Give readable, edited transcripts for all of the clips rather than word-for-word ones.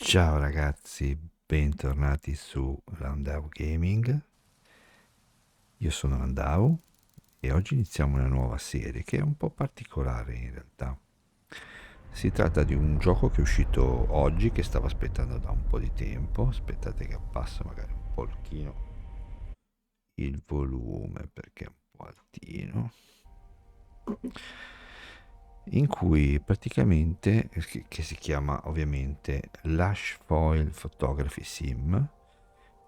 Ciao ragazzi, bentornati su Landau Gaming. Io sono Landau e oggi iniziamo una nuova serie che è un po' particolare in realtà. Si tratta di un gioco che è uscito oggi, che stavo aspettando da un po' di tempo. Aspettate che abbasso magari un pochino il volume perché è un po' altino. In cui praticamente, che si chiama ovviamente Lush Foil Photography Sim,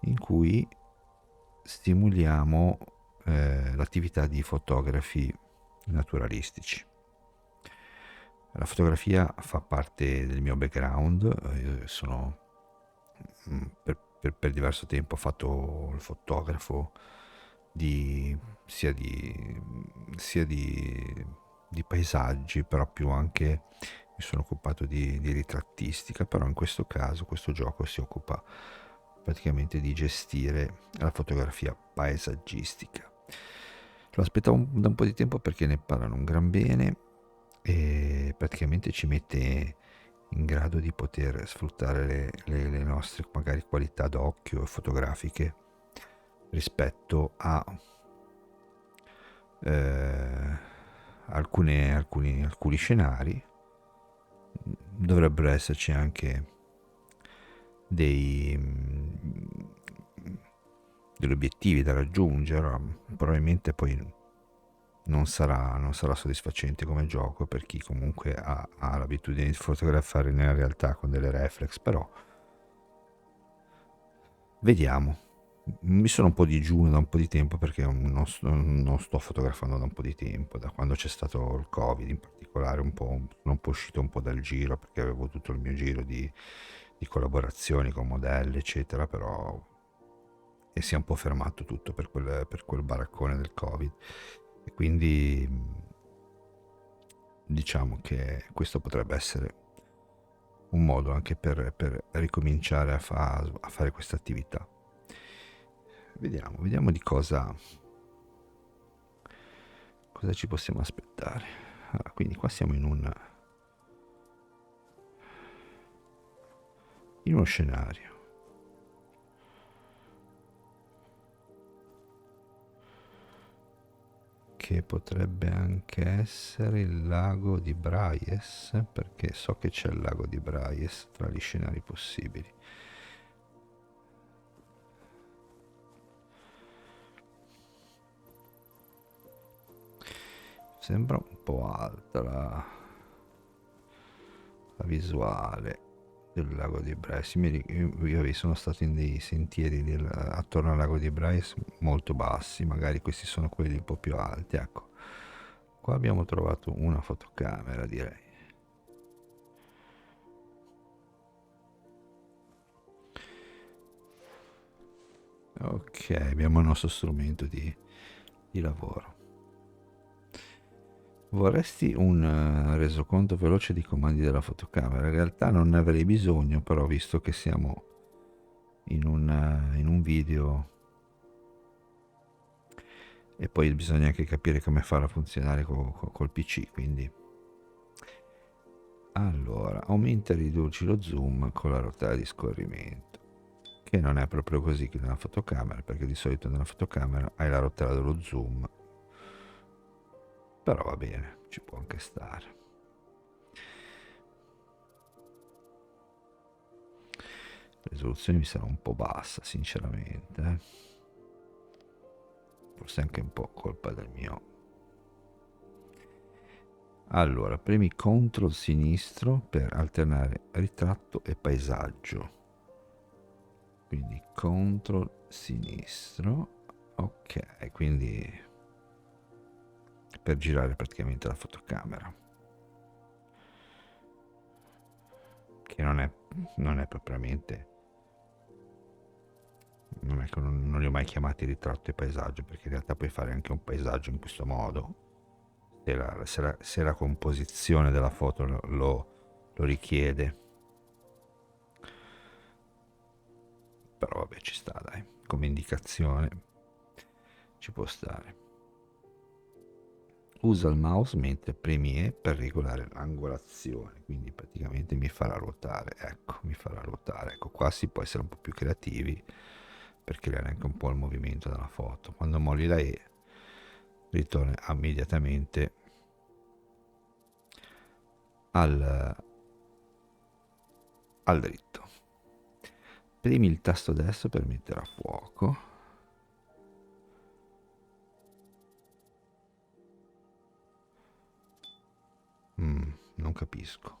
in cui stimuliamo l'attività di fotografi naturalistici. La fotografia fa parte del mio background, io sono per diverso tempo ho fatto il fotografo di, sia, di, sia di paesaggi, però più anche mi sono occupato di ritrattistica, però in questo caso questo gioco si occupa praticamente di gestire la fotografia paesaggistica. Lo aspettavo da un po' di tempo perché ne parlano un gran bene e praticamente ci mette in grado di poter sfruttare le nostre magari qualità d'occhio e fotografiche rispetto a eh, alcuni scenari. Dovrebbero esserci anche dei, degli obiettivi da raggiungere, probabilmente poi non sarà soddisfacente come gioco per chi comunque ha l'abitudine di fotografare nella realtà con delle reflex, però vediamo. Mi sono un po' digiuno da un po' di tempo perché non sto fotografando da un po' di tempo, da quando c'è stato il Covid in particolare, sono un po' uscito un po' dal giro perché avevo tutto il mio giro di collaborazioni con modelli, eccetera, però e si è un po' fermato tutto per quel baraccone del Covid. E quindi diciamo che questo potrebbe essere un modo anche per ricominciare a fare questa attività. Vediamo di cosa ci possiamo aspettare. Allora, quindi qua siamo in uno scenario che potrebbe anche essere il lago di Braies, perché so che c'è il lago di Braies tra gli scenari possibili. Sembra un po' alta la visuale del lago di Braies. Io sono stato in dei sentieri attorno al lago di Braies molto bassi, magari questi sono quelli un po' più alti. Ecco, qua abbiamo trovato una fotocamera, direi. Ok, abbiamo il nostro strumento di lavoro. Vorresti un resoconto veloce di comandi della fotocamera? In realtà non ne avrei bisogno, però visto che siamo in un video e poi bisogna anche capire come farla funzionare col PC, quindi allora aumenta e riduci lo zoom con la rotella di scorrimento, che non è proprio così che nella fotocamera, perché di solito nella fotocamera hai la rotella dello zoom, però va bene, ci può anche stare. La risoluzione mi sarà un po' bassa sinceramente, forse anche un po' colpa del mio. Allora, premi CTRL sinistro per alternare ritratto e paesaggio. Quindi CTRL sinistro. Ok, quindi per girare praticamente la fotocamera. Che non è propriamente... Non è che non li ho mai chiamati ritratto e paesaggio, perché in realtà puoi fare anche un paesaggio in questo modo. Se la composizione della foto lo richiede. Però vabbè, ci sta, dai, come indicazione ci può stare. Usa il mouse mentre premi E per regolare l'angolazione, quindi praticamente mi farà ruotare, ecco, mi farà ruotare. Ecco, qua si può essere un po' più creativi per creare anche un po' il movimento della foto. Quando molli la E ritorna immediatamente al, al dritto. Premi il tasto destro per mettere a fuoco. Non capisco.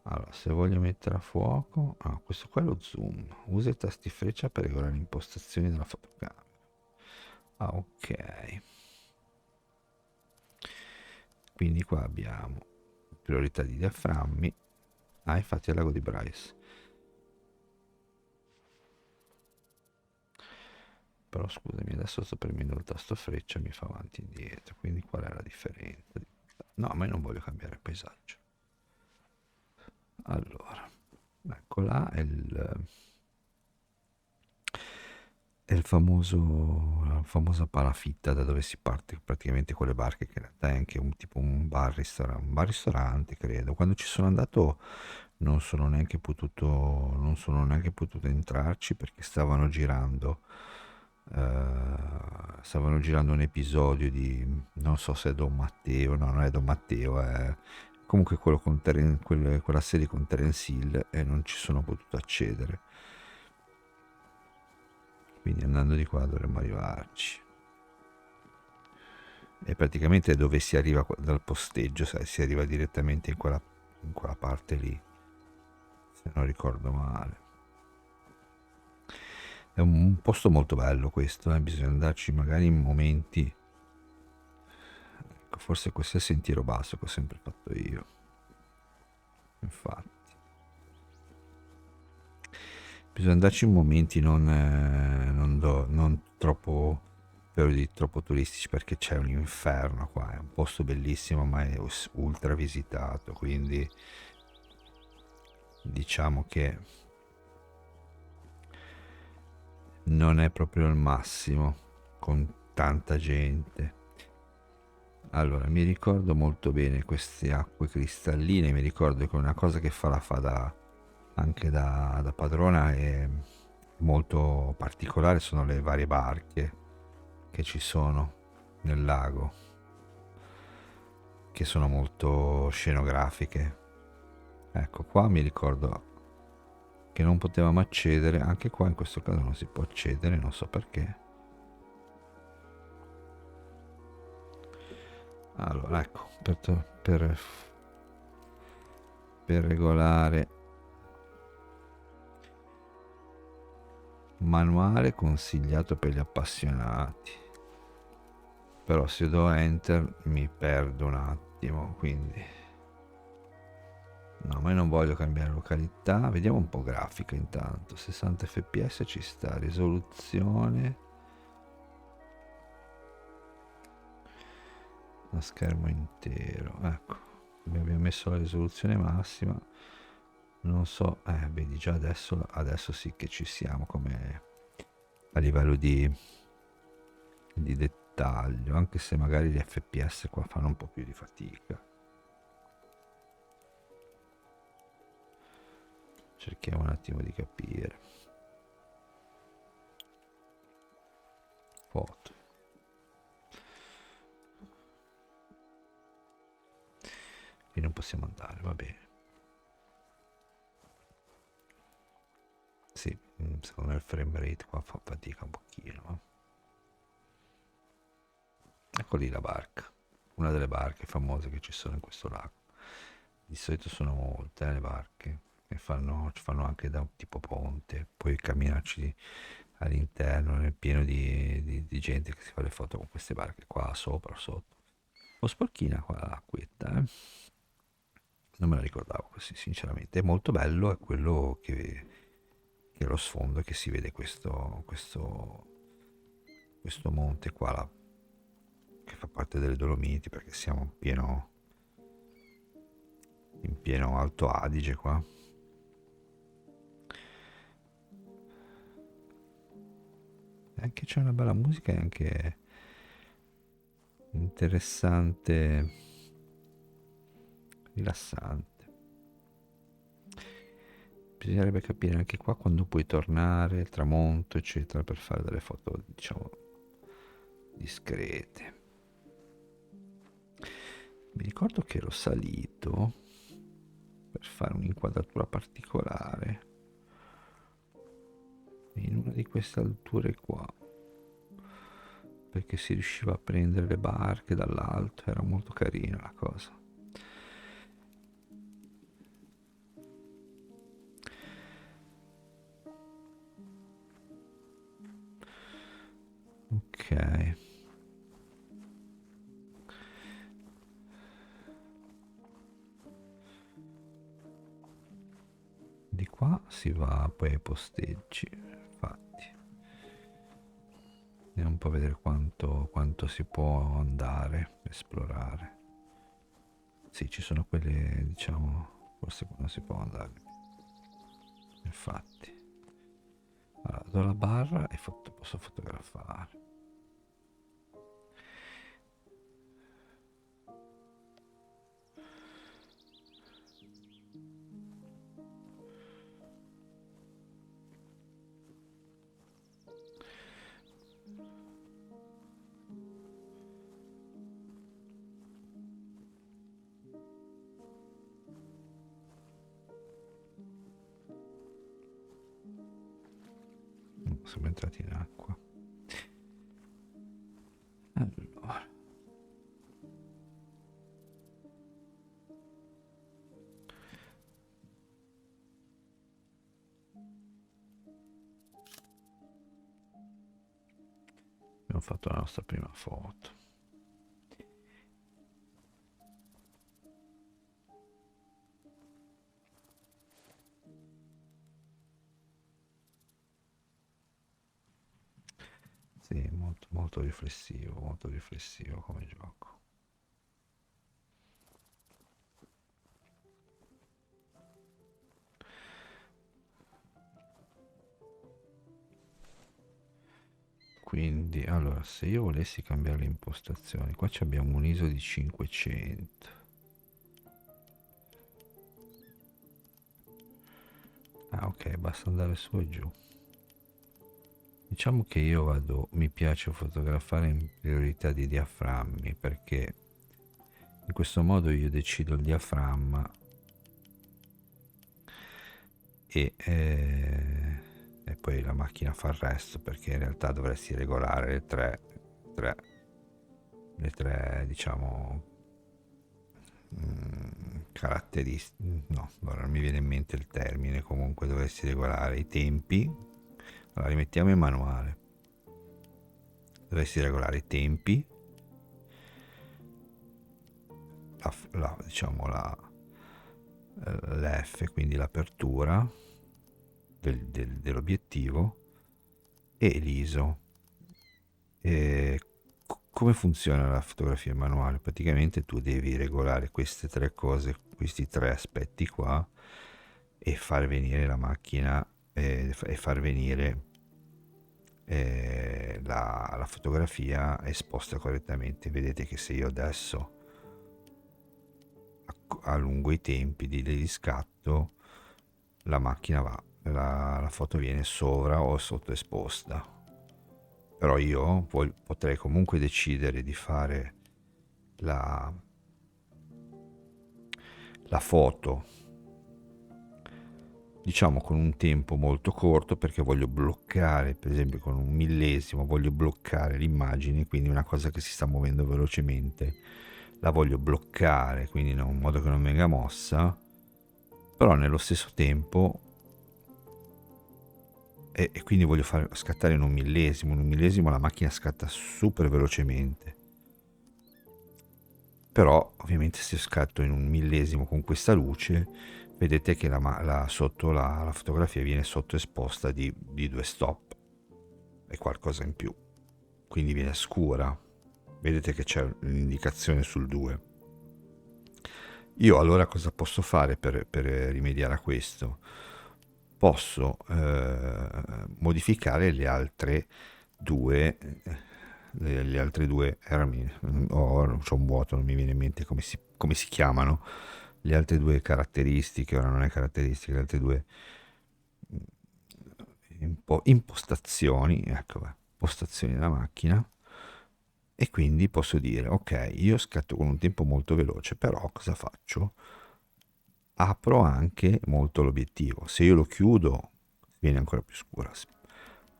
Allora, se voglio mettere a fuoco, questo qua è lo zoom. Usa i tasti freccia per regolare le impostazioni della fotocamera. Ok. Quindi qua abbiamo priorità di diaframmi. Infatti è l'ago di Bryce. Però scusami, adesso sto premendo il tasto freccia e mi fa avanti e indietro. Quindi qual è la differenza? No, ma io non voglio cambiare il paesaggio. Allora, ecco là è la famosa palafitta da dove si parte praticamente con le barche, che in realtà è anche un tipo un bar ristorante, credo. Quando ci sono andato non sono neanche potuto entrarci perché stavano girando un episodio di, non so se è Don Matteo, no, non è Don Matteo, è comunque quella serie con Terence Hill e non ci sono potuto accedere. Quindi andando di qua dovremmo arrivarci. E praticamente dove si arriva dal posteggio, sai, si arriva direttamente in quella parte lì, se non ricordo male. È un posto molto bello questo, bisogna andarci magari in momenti. Ecco, forse questo è il sentiero basso che ho sempre fatto io. Infatti. Bisogna andarci in momenti non troppo troppo turistici perché c'è un inferno qua, è un posto bellissimo ma è ultra visitato, quindi diciamo che non è proprio il massimo con tanta gente. Allora, mi ricordo molto bene queste acque cristalline, mi ricordo che una cosa che anche da padrona è molto particolare sono le varie barche che ci sono nel lago, che sono molto scenografiche. Ecco, qua mi ricordo che non potevamo accedere, anche qua in questo caso non si può accedere, non so perché. Allora, ecco, per regolare manuale consigliato per gli appassionati. Però se do enter mi perdo un attimo, quindi no, ma io non voglio cambiare località. Vediamo un po' grafica intanto. 60 fps ci sta, risoluzione a schermo intero. Ecco, abbiamo messo la risoluzione massima. Non so, vedi già adesso sì che ci siamo come a livello di dettaglio, anche se magari gli fps qua fanno un po' più di fatica. Cerchiamo un attimo di capire. Foto. E non possiamo andare, va bene. Sì, secondo me il frame rate qua fa fatica un pochino. Ecco lì la barca, una delle barche famose che ci sono in questo lago. Di solito sono molte le barche e ci fanno anche da un tipo ponte, puoi camminarci all'interno, nel pieno di gente che si fa le foto con queste barche qua sopra o sotto. Un po' sporchina qua l'acquetta, eh? Non me la ricordavo così, sinceramente. È molto bello, è quello che è lo sfondo, che si vede questo monte qua, che fa parte delle Dolomiti, perché siamo in pieno Alto Adige qua. E anche c'è una bella musica e anche interessante, rilassante. Bisognerebbe capire anche qua quando puoi tornare, il tramonto, eccetera, per fare delle foto, diciamo, discrete. Mi ricordo che ero salito per fare un'inquadratura particolare in una di queste alture qua, perché si riusciva a prendere le barche dall'alto, era molto carina la cosa. Ok, di qua si va poi ai posteggi, infatti. Andiamo un po' a vedere quanto si può andare, esplorare. Sì, ci sono quelle, diciamo, forse quando si può andare. Infatti. Allora, do la barra e posso fotografare. Siamo entrati in acqua. Allora. Abbiamo fatto la nostra prima foto. Sì, molto riflessivo come gioco. Quindi, allora, se io volessi cambiare le impostazioni, qua abbiamo un ISO di 500. Ah, ok, basta andare su e giù. Diciamo che mi piace fotografare in priorità di diaframmi perché in questo modo io decido il diaframma e poi la macchina fa il resto, perché in realtà dovresti regolare tre, le tre diciamo caratteristiche. No, ora non mi viene in mente il termine. Comunque dovresti regolare i tempi. Allora rimettiamo in manuale. Dovresti regolare i tempi, diciamo l'F, quindi l'apertura dell'obiettivo, e l'ISO. E come funziona la fotografia manuale? Praticamente tu devi regolare queste tre cose, questi tre aspetti qua, e far venire la macchina e far venire la fotografia esposta correttamente. Vedete che se io adesso allungo i tempi di scatto, la macchina va, la foto viene sovra o sottoesposta. Però io potrei comunque decidere di fare la, la foto, diciamo, con un tempo molto corto, perché voglio bloccare, per esempio con un millesimo voglio bloccare l'immagine, quindi una cosa che si sta muovendo velocemente la voglio bloccare, quindi in un modo che non venga mossa, però nello stesso tempo e quindi voglio fare scattare in un millesimo la macchina scatta super velocemente. Però ovviamente se scatto in un millesimo con questa luce, vedete che sotto la fotografia viene sottoesposta di 2 stop e qualcosa in più, quindi viene scura. Vedete che c'è un'indicazione sul 2. Io allora cosa posso fare per rimediare a questo? Posso modificare le altre due le altre due c'ho un vuoto, non mi viene in mente come si chiamano, le altre due caratteristiche, ora non è caratteristiche, le altre due impostazioni, ecco, impostazioni della macchina, e quindi posso dire, ok, io scatto con un tempo molto veloce, però cosa faccio? Apro anche molto l'obiettivo. Se io lo chiudo, viene ancora più scura.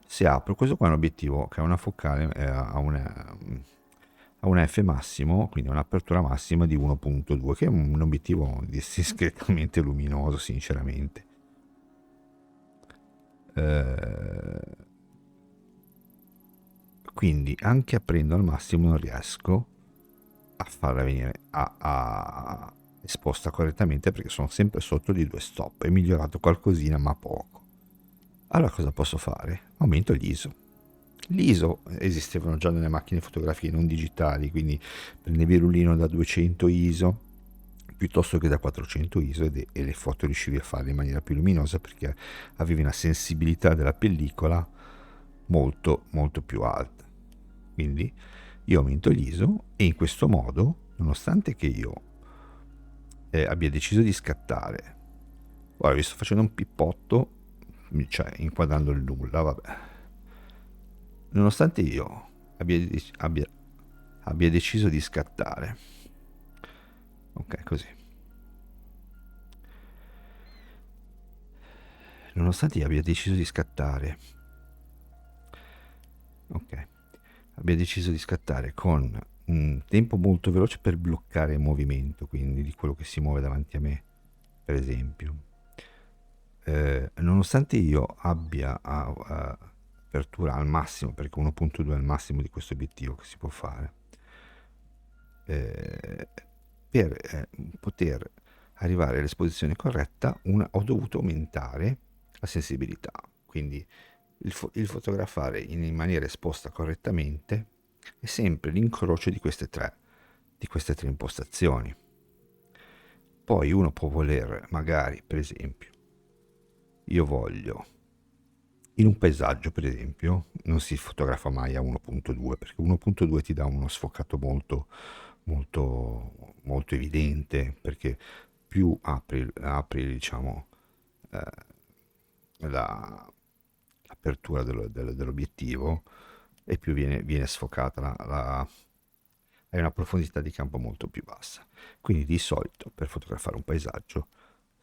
Se apro, questo qua è un obiettivo che ha una focale, ha un F massimo, quindi un'apertura massima di 1.2, che è un obiettivo discretamente luminoso, sinceramente. Quindi anche aprendo al massimo non riesco a farla venire esposta correttamente, perché sono sempre sotto di 2 stop. È migliorato qualcosina ma poco. Allora cosa posso fare? Aumento l'ISO. L'ISO esistevano già nelle macchine fotografiche non digitali, quindi prendevi il rullino da 200 ISO piuttosto che da 400 ISO e le foto riuscivi a farle in maniera più luminosa, perché avevi una sensibilità della pellicola molto molto più alta. Quindi io aumento l'ISO e in questo modo, nonostante che io abbia deciso di scattare, ora vi sto facendo un pippotto, cioè inquadrando il nulla, vabbè, nonostante io abbia deciso di scattare, ok, così, nonostante io abbia deciso di scattare, ok, abbia deciso di scattare con un tempo molto veloce per bloccare il movimento, quindi di quello che si muove davanti a me, per esempio, nonostante io abbia apertura al massimo, perché 1.2 è il massimo di questo obiettivo che si può fare, per poter arrivare all'esposizione corretta ho dovuto aumentare la sensibilità. Quindi il fotografare in maniera esposta correttamente è sempre l'incrocio di queste tre impostazioni. Poi uno può voler, magari, per esempio, io voglio, in un paesaggio per esempio, non si fotografa mai a 1.2, perché 1.2 ti dà uno sfocato molto, molto, molto evidente, perché più apri diciamo, l'apertura dell'obiettivo, e più viene sfocata hai una profondità di campo molto più bassa. Quindi di solito per fotografare un paesaggio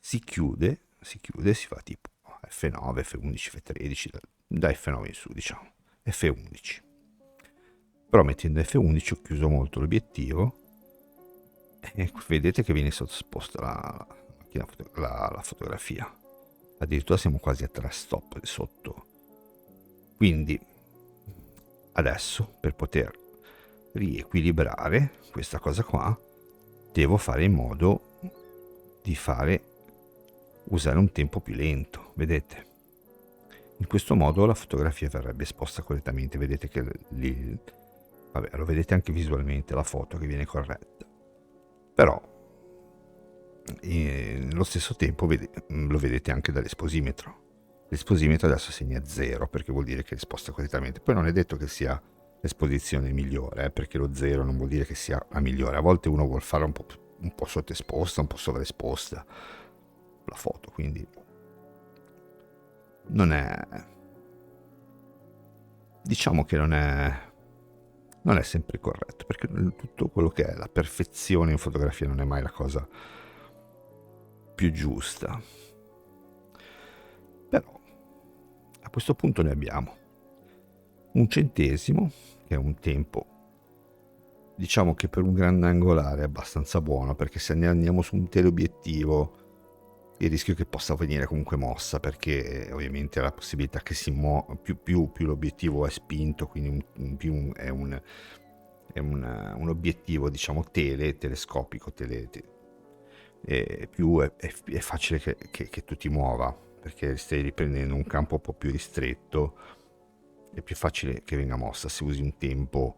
si chiude, si fa tipo F9, F11, F13, da F9 in su, diciamo, F11. Però mettendo F11 ho chiuso molto l'obiettivo e vedete che viene sottoposta la fotografia. Addirittura siamo quasi a 3 stop di sotto. Quindi adesso, per poter riequilibrare questa cosa qua, devo fare in modo di usare un tempo più lento, vedete? In questo modo la fotografia verrebbe esposta correttamente, vedete che vabbè, lo vedete anche visualmente la foto che viene corretta. Però nello stesso tempo lo vedete anche dall'esposimetro. L'esposimetro adesso segna 0, perché vuol dire che è esposta correttamente. Poi non è detto che sia l'esposizione migliore, perché lo 0 non vuol dire che sia la migliore. A volte uno vuol fare un po' sottoesposta, un po' sovraesposta la foto, quindi non è, diciamo che non è sempre corretto, perché tutto quello che è la perfezione in fotografia non è mai la cosa più giusta. Però a questo punto ne abbiamo un centesimo, che è un tempo, diciamo che per un grandangolare è abbastanza buono, perché se ne andiamo su un teleobiettivo il rischio è che possa venire comunque mossa, perché ovviamente ha la possibilità che più l'obiettivo è spinto, quindi è un obiettivo, diciamo, telescopico, e più è facile che tu ti muova, perché stai riprendendo un campo un po' più ristretto, è più facile che venga mossa se usi un tempo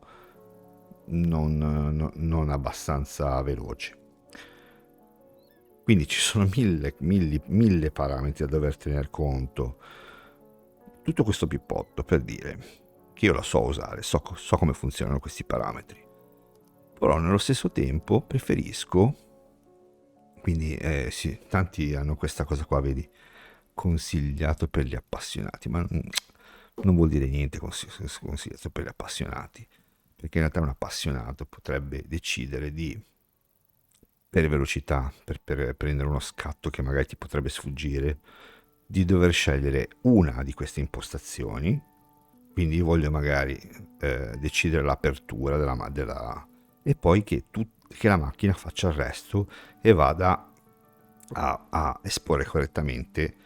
non abbastanza veloce. Quindi ci sono mille parametri da dover tener conto. Tutto questo pippotto per dire, che io la so usare, so come funzionano questi parametri, però nello stesso tempo preferisco, quindi sì, tanti hanno questa cosa qua, vedi, consigliato per gli appassionati, ma non vuol dire niente consigliato per gli appassionati, perché in realtà un appassionato potrebbe decidere di, per velocità, per prendere uno scatto che magari ti potrebbe sfuggire, di dover scegliere una di queste impostazioni. Quindi io voglio magari decidere l'apertura e poi che la macchina faccia il resto e vada a esporre correttamente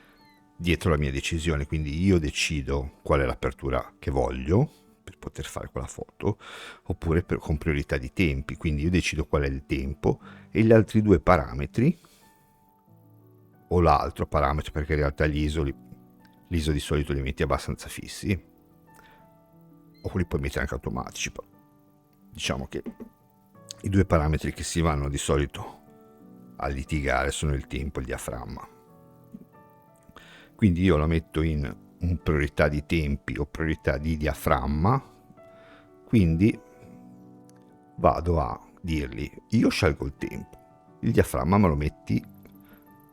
dietro la mia decisione. Quindi io decido qual è l'apertura che voglio per poter fare quella foto, oppure con priorità di tempi. Quindi io decido qual è il tempo e gli altri due parametri, o l'altro parametro, perché in realtà l'ISO di solito li metti abbastanza fissi, o li puoi mettere anche automatici, però diciamo che i due parametri che si vanno di solito a litigare sono il tempo e il diaframma. Quindi io la metto in priorità di tempi o priorità di diaframma, quindi vado a dirgli: io scelgo il tempo, il diaframma me lo metti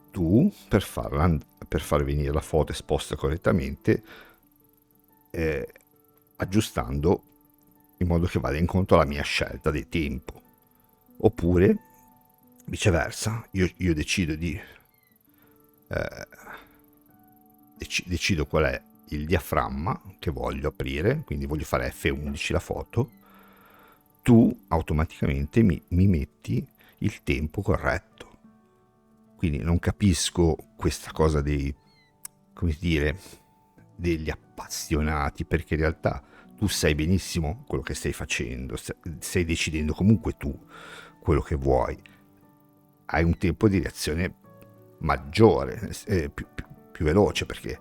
tu per far venire la foto esposta correttamente, aggiustando in modo che vada incontro alla mia scelta di tempo. Oppure viceversa, io decido decido qual è il diaframma che voglio aprire, quindi voglio fare F11 la foto, tu automaticamente mi metti il tempo corretto. Quindi non capisco questa cosa degli appassionati, perché in realtà tu sai benissimo quello che stai facendo, stai decidendo comunque tu quello che vuoi, hai un tempo di reazione maggiore, più veloce, perché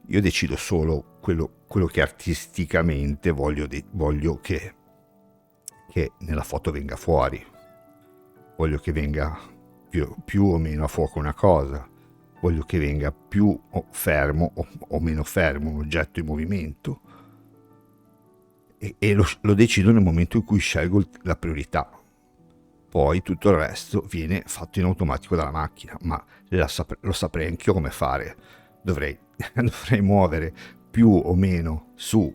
io decido solo quello che artisticamente voglio che nella foto venga fuori, voglio che venga più o meno a fuoco una cosa, voglio che venga più fermo o meno fermo un oggetto in movimento, e lo decido nel momento in cui scelgo la priorità. Poi tutto il resto viene fatto in automatico dalla macchina, ma lo saprei anch'io come fare. Dovrei muovere più o meno su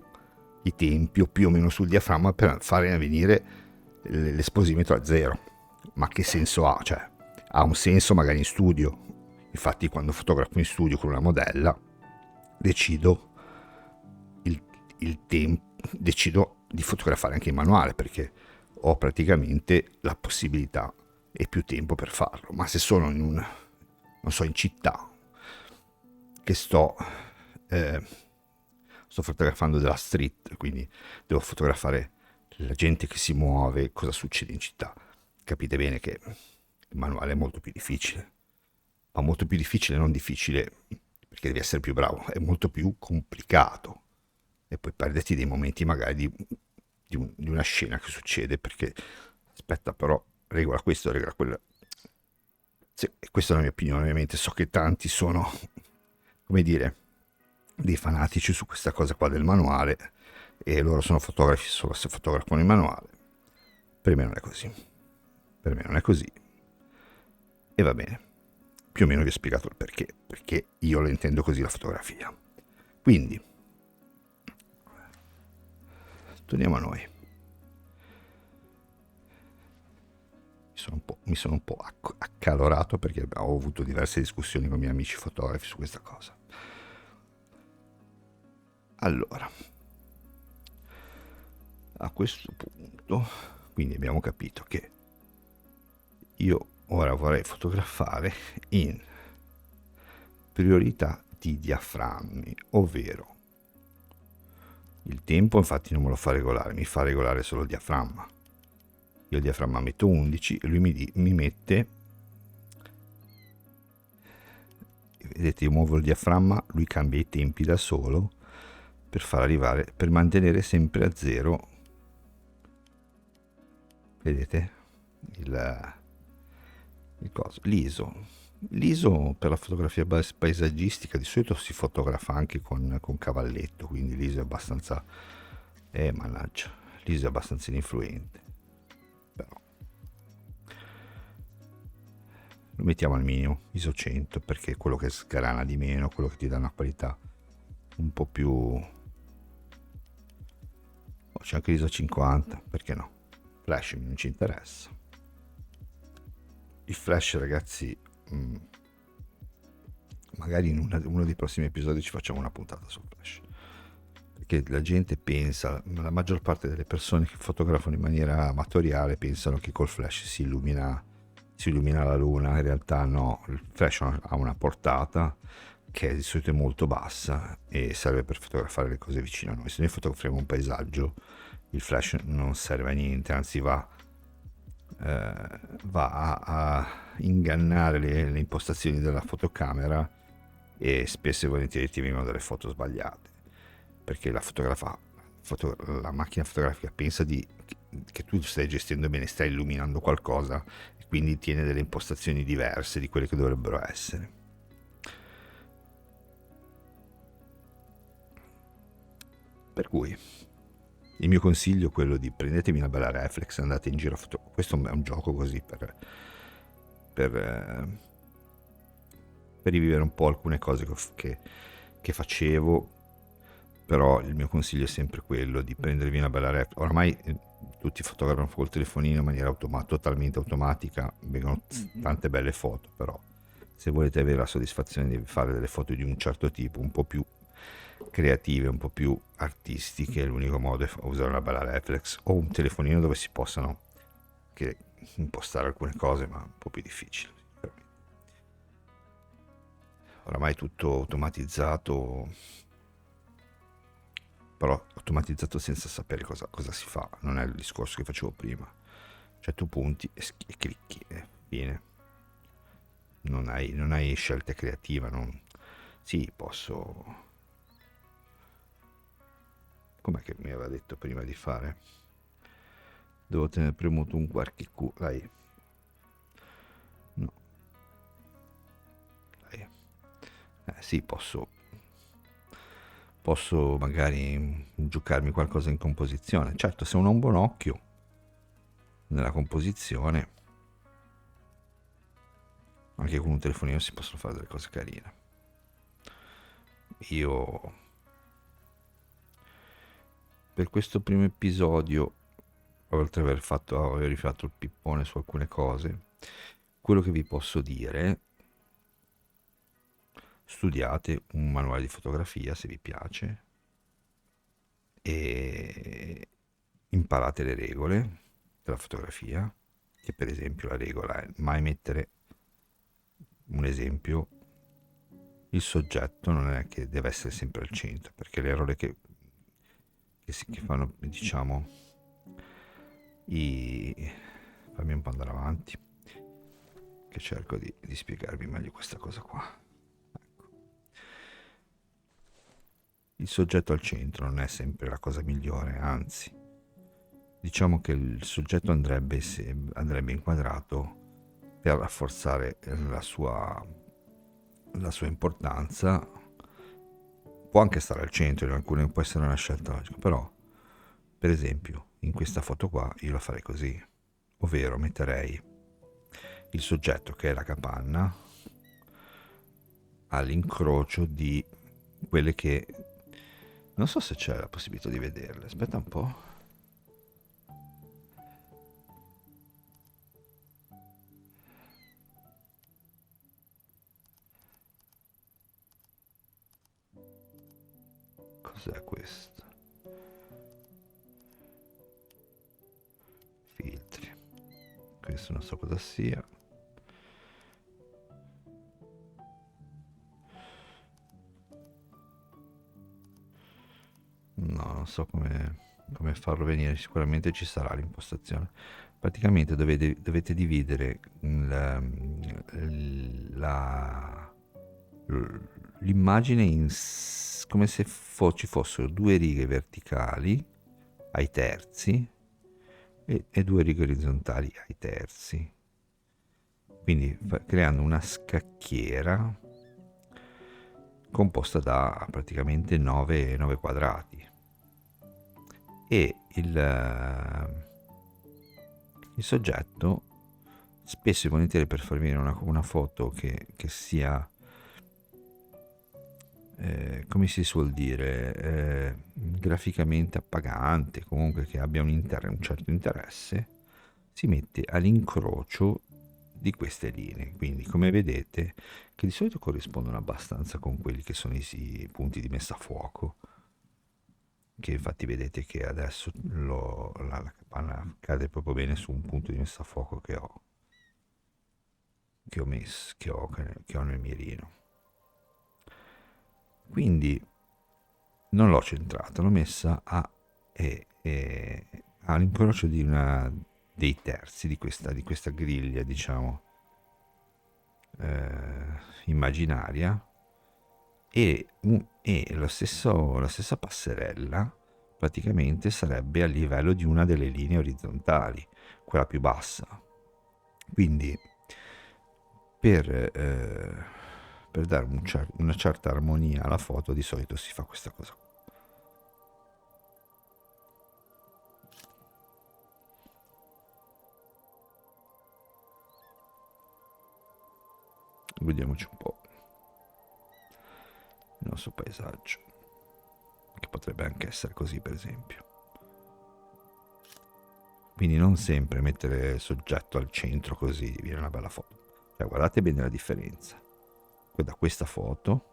i tempi o più o meno sul diaframma per fare venire l'esposimetro a zero. Ma che senso ha? Cioè, ha un senso magari in studio. Infatti quando fotografo in studio con una modella decido il tempo, decido di fotografare anche in manuale, perché ho praticamente la possibilità e più tempo per farlo. Ma se sono in città, che sto fotografando della street, quindi devo fotografare la gente che si muove, cosa succede in città, capite bene che il manuale è molto più difficile, ma molto più difficile, non difficile perché devi essere più bravo, è molto più complicato, e poi perderti dei momenti magari di una scena che succede, perché aspetta, però regola questo, regola quello. Questa è la mia opinione, ovviamente so che tanti sono, come dire, dei fanatici su questa cosa qua del manuale, e loro sono fotografi solo se fotografano il manuale. Per me non è così, per me non è così, e va bene, più o meno vi ho spiegato il perché io la intendo così la fotografia. Quindi torniamo a noi. Mi sono un po' accalorato perché ho avuto diverse discussioni con i miei amici fotografi su questa cosa. Allora, a questo punto, quindi abbiamo capito che io ora vorrei fotografare in priorità di diaframmi, ovvero il tempo infatti non me lo fa regolare, mi fa regolare solo il diaframma. Io il diaframma metto 11 e lui mi mette, vedete, io muovo il diaframma, lui cambia i tempi da solo per mantenere sempre a zero, vedete, l'ISO per la fotografia paesaggistica di solito si fotografa anche con cavalletto, quindi l'ISO è abbastanza Mannaggia, l'ISO è abbastanza ininfluente, però lo mettiamo al minimo, ISO 100, perché è quello che sgrana di meno, quello che ti dà una qualità un po' più... Oh, c'è anche l'ISO 50, perché no? Flash non ci interessa. Il flash, ragazzi, magari in uno dei prossimi episodi ci facciamo una puntata sul flash, perché la gente pensa, la maggior parte delle persone che fotografano in maniera amatoriale pensano che col flash si illumina la luna. In realtà no, il flash ha una portata che di solito è molto bassa e serve per fotografare le cose vicino a noi. Se noi fotografiamo un paesaggio, il flash non serve a niente, anzi va a ingannare le impostazioni della fotocamera, e spesso e volentieri ti vengono delle foto sbagliate, perché la macchina fotografica pensa che tu stai gestendo bene, stai illuminando qualcosa, e quindi tiene delle impostazioni diverse di quelle che dovrebbero essere. Per cui il mio consiglio è quello di prendetevi una bella reflex, andate in giro a questo è un gioco così per rivivere un po' alcune cose che facevo, però il mio consiglio è sempre quello di prendervi una bella reflex. Oramai tutti fotografano col telefonino in maniera totalmente automatica, vengono tante belle foto, però se volete avere la soddisfazione di fare delle foto di un certo tipo, un po' più creative, un po' più artistiche, l'unico modo è usare una bella reflex o un telefonino dove si possano impostare alcune cose, ma un po' più difficili. Oramai tutto automatizzato, però automatizzato senza sapere cosa si fa. Non è il discorso che facevo prima, cioè tu punti e clicchi e fine, non hai scelte creative. Sì, posso... Com'è che mi aveva detto prima di fare? Devo tenere premuto un qualche dai. No. Dai. Sì, posso magari giocarmi qualcosa in composizione. Certo, se uno ha un buon occhio nella composizione, anche con un telefonino si possono fare delle cose carine. Io per questo primo episodio, oltre ad aver rifatto il pippone su alcune cose, quello che vi posso dire: studiate un manuale di fotografia se vi piace e imparate le regole della fotografia, che per esempio la regola è mai mettere, un esempio, il soggetto non è che deve essere sempre al centro, perché l'errore che fanno, diciamo, fammi un po' andare avanti, che cerco di spiegarvi meglio questa cosa qua. Ecco. Il soggetto al centro non è sempre la cosa migliore, anzi, diciamo che il soggetto andrebbe inquadrato per rafforzare la sua importanza. Può anche stare al centro, in alcune può essere una scelta logica, però per esempio in questa foto qua io la farei così, ovvero metterei il soggetto, che è la capanna, all'incrocio di quelle che... Non so se c'è la possibilità di vederle, aspetta un po'. Cos'è questo? Filtri. Questo non so cosa sia. No, non so come farlo venire, sicuramente ci sarà l'impostazione. Praticamente dovete dividere l'immagine come se ci fossero due righe verticali ai terzi e due righe orizzontali ai terzi, quindi creando una scacchiera composta da praticamente 9 quadrati. e il soggetto spesso e volentieri, per far venire una foto che sia, come si suol dire, graficamente appagante, comunque che abbia un certo interesse, si mette all'incrocio di queste linee. Quindi, come vedete, che di solito corrispondono abbastanza con quelli che sono i punti di messa a fuoco, che infatti vedete che adesso la capanna cade proprio bene su un punto di messa a fuoco che ho nel mirino. Quindi non l'ho centrata, l'ho messa all'incrocio dei terzi di questa griglia, diciamo, immaginaria, e la stessa passerella praticamente sarebbe a livello di una delle linee orizzontali, quella più bassa. Quindi per dare una certa armonia alla foto di solito si fa questa cosa. Vediamoci un po' il nostro paesaggio, che potrebbe anche essere così, per esempio. Quindi non sempre mettere il soggetto al centro così viene una bella foto. Cioè, guardate bene la differenza. Da questa foto,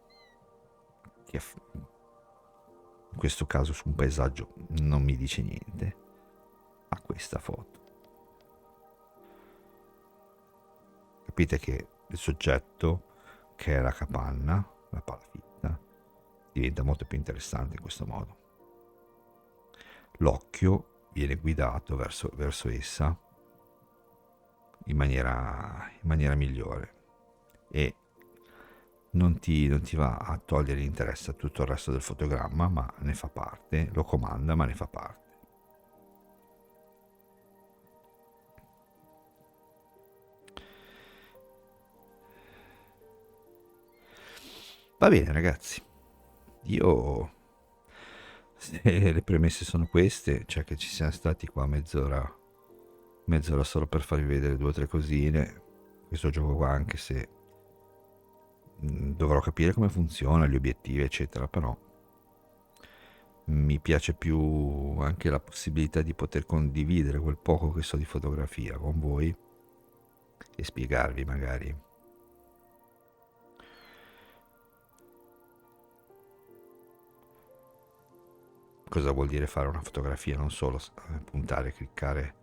che in questo caso su un paesaggio non mi dice niente, a questa foto. Capite che il soggetto, che è la capanna, la palafitta, diventa molto più interessante in questo modo. L'occhio viene guidato verso essa in maniera migliore, e non ti va a togliere l'interesse a tutto il resto del fotogramma, ma ne fa parte, lo comanda, ma ne fa parte. Va bene ragazzi, io, se le premesse sono queste, cioè che ci siamo stati qua mezz'ora solo per farvi vedere 2 o 3 cosine, questo gioco qua, anche se dovrò capire come funziona, gli obiettivi eccetera, però mi piace più anche la possibilità di poter condividere quel poco che so di fotografia con voi e spiegarvi magari cosa vuol dire fare una fotografia, non solo puntare, cliccare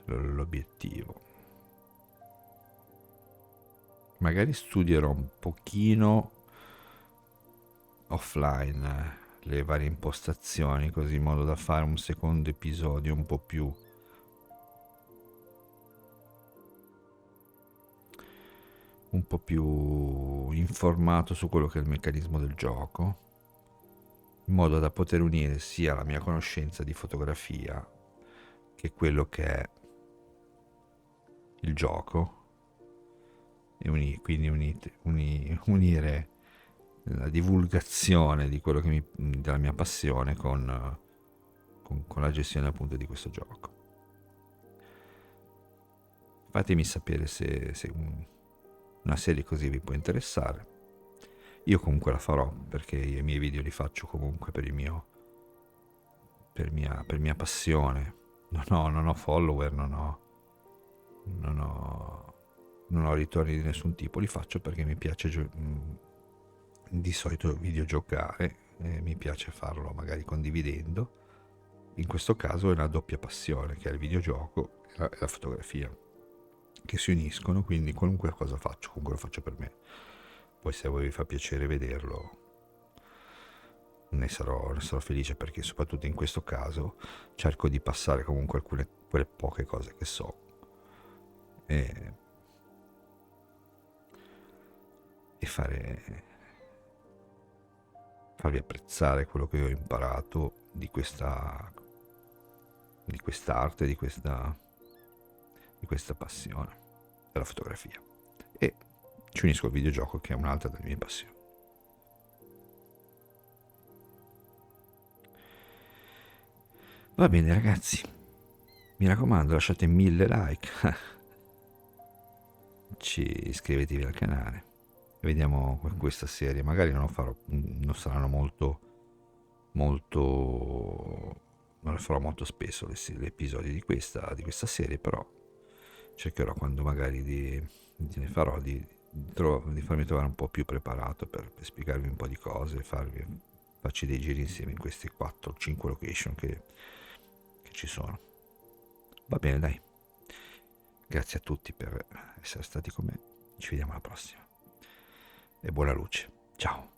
l'obiettivo. Magari studierò un pochino offline le varie impostazioni, così in modo da fare un secondo episodio un po' più informato su quello che è il meccanismo del gioco, in modo da poter unire sia la mia conoscenza di fotografia che quello che è il gioco, e quindi unire la divulgazione di quello della mia passione con la gestione appunto di questo gioco. Fatemi sapere se una serie così vi può interessare. Io comunque la farò, perché i miei video li faccio comunque per mia passione. Non ho follower, non ho ritorni di nessun tipo, li faccio perché mi piace di solito videogiocare, e mi piace farlo magari condividendo. In questo caso è una doppia passione, che è il videogioco e la fotografia, che si uniscono, quindi qualunque cosa faccio, comunque lo faccio per me. Poi se a voi vi fa piacere vederlo, ne sarò felice, perché soprattutto in questo caso cerco di passare comunque quelle poche cose che so, e farvi apprezzare quello che ho imparato di quest'arte, di questa passione della fotografia. E ci unisco al videogioco, che è un'altra delle mie passioni. Va bene ragazzi, mi raccomando lasciate 1000 like, iscrivetevi al canale e vediamo questa serie. Magari non lo farò, non saranno molto, non le farò molto spesso gli episodi di questa serie, però cercherò quando magari ne farò di farmi trovare un po' più preparato per spiegarvi un po' di cose, farci dei giri insieme in queste 4-5 location che ci sono. Va bene, dai. Grazie a tutti per essere stati con me. Ci vediamo alla prossima. E buona luce. Ciao.